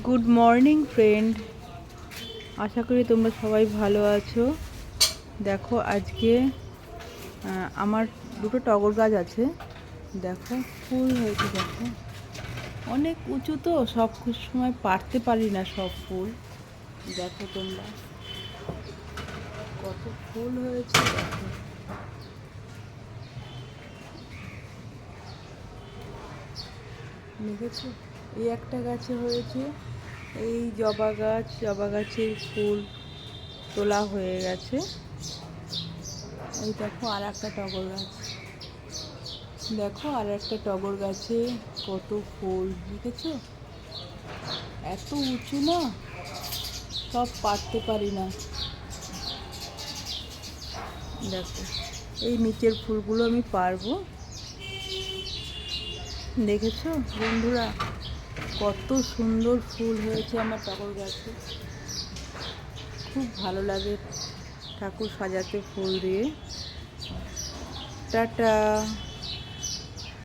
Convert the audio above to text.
Good morning friend, আশা করি তোমরা সবাই ভালো আছো। দেখো আজকে আমার দুটো টগর গাছ আছে। দেখো ফুল হয়েছে, দেখো অনেক উঁচু তো, সব সময় পারতে পারি না সব ফুল। দেখো তোমরা কত ফুল হয়েছে, দেখো দেখেছো। এই একটা গাছে হয়েছে, এই জবা গাছের ফুল তোলা হয়ে গেছে। এই দেখো আর একটা টগর গাছ, দেখো আর একটা টগর গাছে কত ফুল, দেখেছো। এত উঁচু না, সব পারতে পারি না। দেখো এই নিচের ফুলগুলো আমি পারবো। দেখেছো বন্ধুরা, কত সুন্দর ফুল হয়েছে আমার টগর গাছে। খুব ভালো লাগে ঠাকুর সাজাতে ফুল দিয়ে। টাটা।